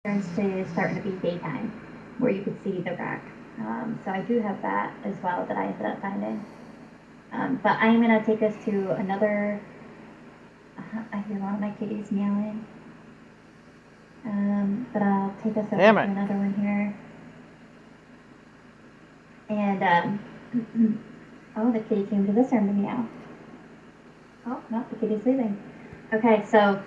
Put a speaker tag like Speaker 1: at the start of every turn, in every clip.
Speaker 1: turns to starting to be daytime, where you could see the wreck. So I do have that as well that I ended up finding. But I am gonna take us to another. I hear one of my kitties meowing. But I'll take us over
Speaker 2: Damn
Speaker 1: to
Speaker 2: it.
Speaker 1: another one here. And oh, the kitty came to this room to meow. Oh no, the kitty's leaving. Okay, so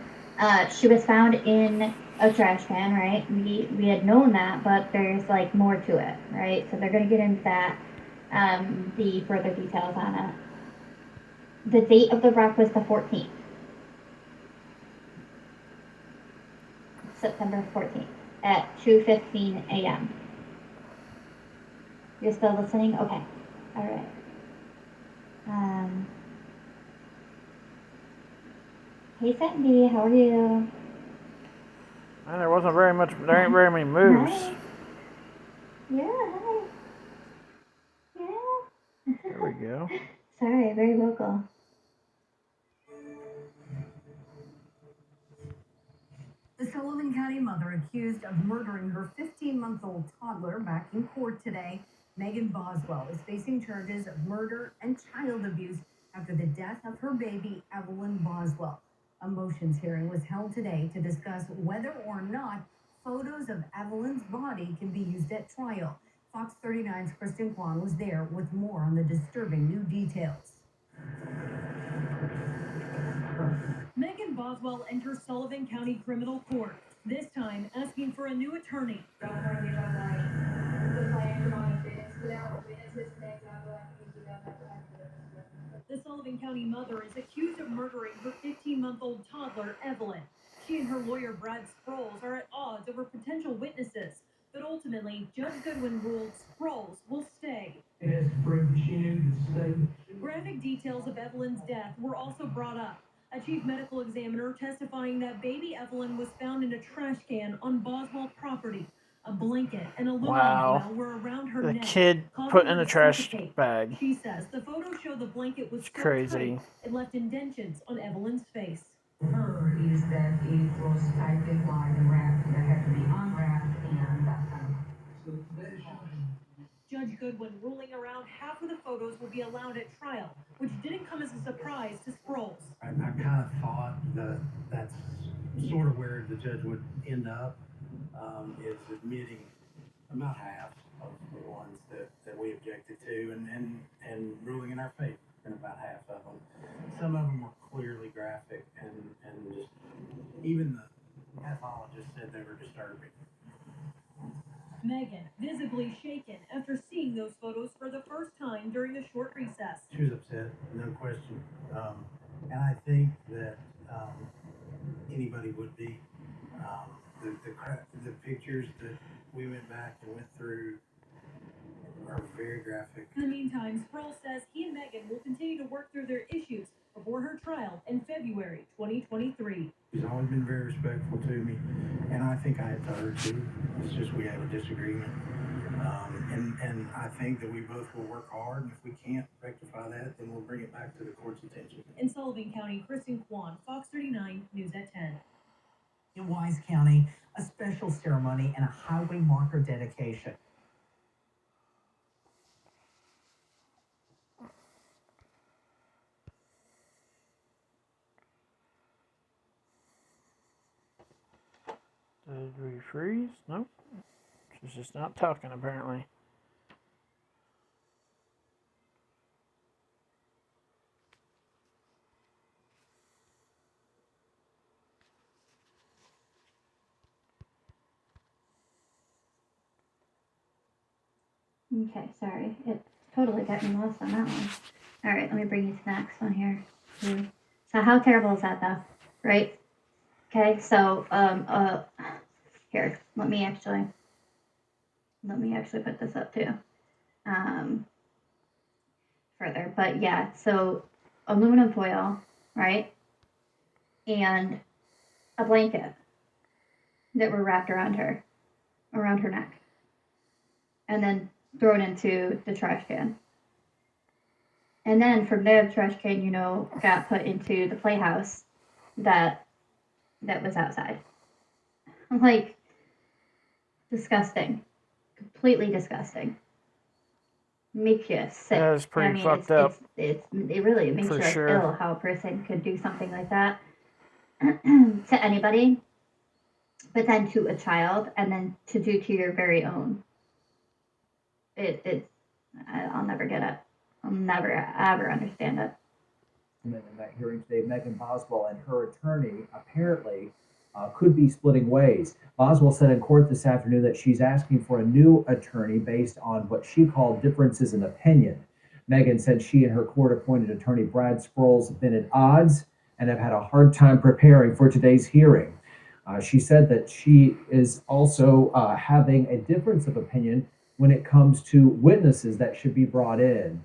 Speaker 1: she was found in a trash can, right? We had known that, but there's like more to it, right? So they're gonna get into that, the further details on it. The date of the wreck was the 14th, September 14th, at 2:15 a.m. You're still listening? Okay. All right. Um, hey Sandy, how are you?
Speaker 2: And there wasn't very much. There ain't very many moves.
Speaker 1: Hi. Yeah. Hi. Yeah.
Speaker 2: There we go.
Speaker 1: Sorry, very vocal.
Speaker 3: The Sullivan County mother accused of murdering her 15-month-old toddler back in court today. Megan Boswell is facing charges of murder and child abuse after the death of her baby, Evelyn Boswell. A motions hearing was held today to discuss whether or not photos of Evelyn's body can be used at trial. Fox 39's Kristen Kwan was there with more on the disturbing new details. Megan Boswell enters Sullivan County Criminal Court, this time asking for a new attorney. The Sullivan County mother is accused of murdering her 15-month-old toddler, Evelyn. She and her lawyer, Brad Sproles, are at odds over potential witnesses. But ultimately, Judge Goodwin ruled Sproles will stay.
Speaker 4: It has to prove that she knew to stay.
Speaker 3: Graphic details of Evelyn's death were also brought up. A chief medical examiner testifying that baby Evelyn was found in a trash can on Boswell property. A blanket and aluminum foil were around her neck.
Speaker 2: The kid put in a trash bag.
Speaker 3: She says the photos show the blanket was
Speaker 2: It's
Speaker 3: so
Speaker 2: crazy.
Speaker 3: tight it left indentions on Evelyn's face.
Speaker 4: Her is that it was tightly lined and wrapped, and it had to be unwrapped and that kind of.
Speaker 3: Judge Goodwin ruling around half of the photos will be allowed at trial, which didn't come as a surprise to Sproles.
Speaker 5: I kind of thought that that's sort of where the judge would end up, is admitting about half of the ones that we objected to and ruling in our favor in about half of them. Some of them were clearly graphic and just, even the pathologist said they were disturbing.
Speaker 3: Megan, visibly shaken after seeing those photos for the first time during the short recess.
Speaker 5: She was upset, no question. And I think that anybody would be. The pictures that we went back and went through are very graphic.
Speaker 3: In the meantime, Sproul says he and Megan will continue to work through their issues before her trial in February 2023.
Speaker 5: She's always been very respectful to me, and I think I had to her too. It's just we have a disagreement. And I think that we both will work hard, and if we can't rectify that, then we'll bring it back to the court's attention.
Speaker 3: In Sullivan County, Kristen Kwan, Fox 39, News at 10.
Speaker 6: In Wise County, a special ceremony and a highway marker dedication.
Speaker 2: Did we freeze? Nope. She's just not talking, apparently.
Speaker 1: Okay, sorry. It totally got me lost on that one. All right, let me bring you to the next one here. So how terrible is that, though? Right? Okay, so here, let me actually put this up too. Further, but yeah, so aluminum foil, right? And a blanket that were wrapped around her neck, and then thrown into the trash can. And then from there, the trash can, got put into the playhouse that was outside. Like, Disgusting. Completely disgusting. Makes you sick.
Speaker 2: That is pretty
Speaker 1: I mean,
Speaker 2: fucked up.
Speaker 1: it really makes
Speaker 2: For
Speaker 1: you like
Speaker 2: sure.
Speaker 1: ill how a person could do something like that to anybody, but then to a child, and then to do to your very own. I'll never get it. I'll never ever understand it.
Speaker 7: In that hearing today, Megan Boswell and her attorney apparently could be splitting ways. Boswell said in court this afternoon that she's asking for a new attorney based on what she called differences in opinion. Megan said she and her court-appointed attorney Brad Sproles have been at odds and have had a hard time preparing for today's hearing. She said that she is also having a difference of opinion when it comes to witnesses that should be brought in.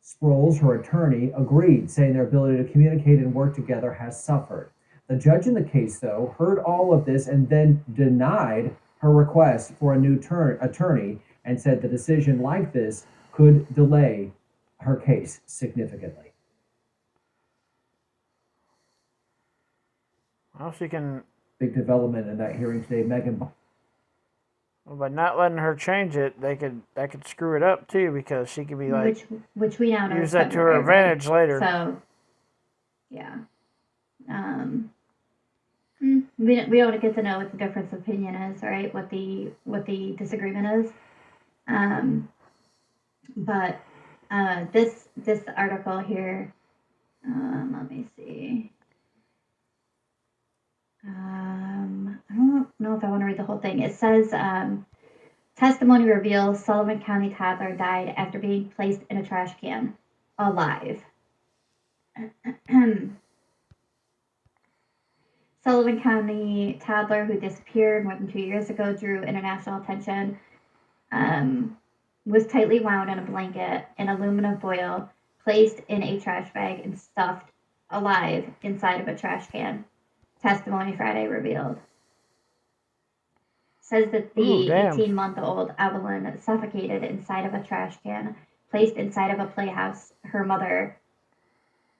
Speaker 7: Sproles, her attorney, agreed, saying their ability to communicate and work together has suffered. The judge in the case, though, heard all of this and then denied her request for a new attorney and said the decision like this could delay her case significantly.
Speaker 2: Well, she can.
Speaker 7: Big development in that hearing today. Megan.
Speaker 2: Well, by not letting her change it, that could screw it up too, because she could be like,
Speaker 1: which we now know
Speaker 2: use that to her advantage later.
Speaker 1: So, yeah. We don't get to know what the difference of opinion is, right? What the disagreement is. But this article here, let me see. I don't know if I want to read the whole thing. It says, testimony reveals Sullivan County toddler died after being placed in a trash can, alive. Sullivan County toddler who disappeared more than 2 years ago drew international attention. Was tightly wound in a blanket in aluminum foil, placed in a trash bag, and stuffed alive inside of a trash can. Testimony Friday revealed. Says that the 18-month-old Evelyn suffocated inside of a trash can, placed inside of a playhouse her mother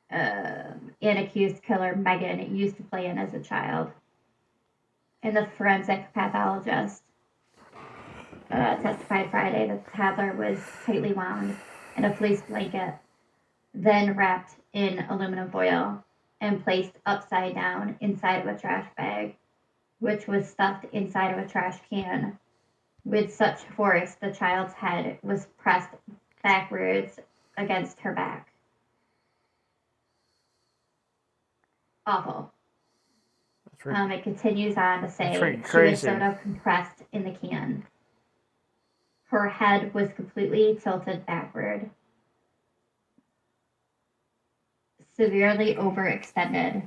Speaker 1: and accused killer Megan used to play in as a child. And the forensic pathologist testified Friday that the toddler was tightly wound in a fleece blanket, then wrapped in aluminum foil and placed upside down inside of a trash bag, which was stuffed inside of a trash can with such force the child's head was pressed backwards against her back. Awful. It continues on to say she was sort of compressed in the can. Her head was completely tilted backward, severely overextended.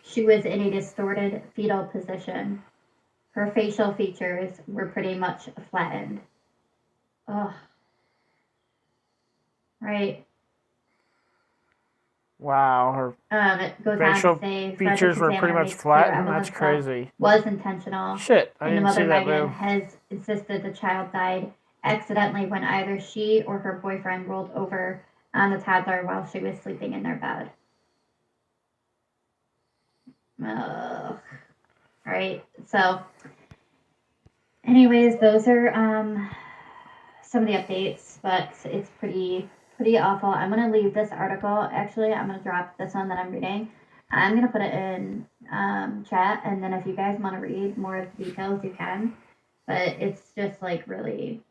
Speaker 1: She was in a distorted fetal position. Her facial features were pretty much flattened. Ugh. Right.
Speaker 2: Wow, her
Speaker 1: it goes
Speaker 2: facial
Speaker 1: on to say,
Speaker 2: features were pretty much flattened. That's crazy.
Speaker 1: Was intentional.
Speaker 2: Shit, I didn't see that.
Speaker 1: Megan has insisted the child died accidentally when either she or her boyfriend rolled over on the toddler while she was sleeping in their bed. Ugh. Right. So, anyways, those are some of the updates, but it's pretty awful. I'm going to leave this article. Actually, I'm going to drop this one that I'm reading. I'm going to put it in chat, and then if you guys want to read more of the details, you can. But it's just like really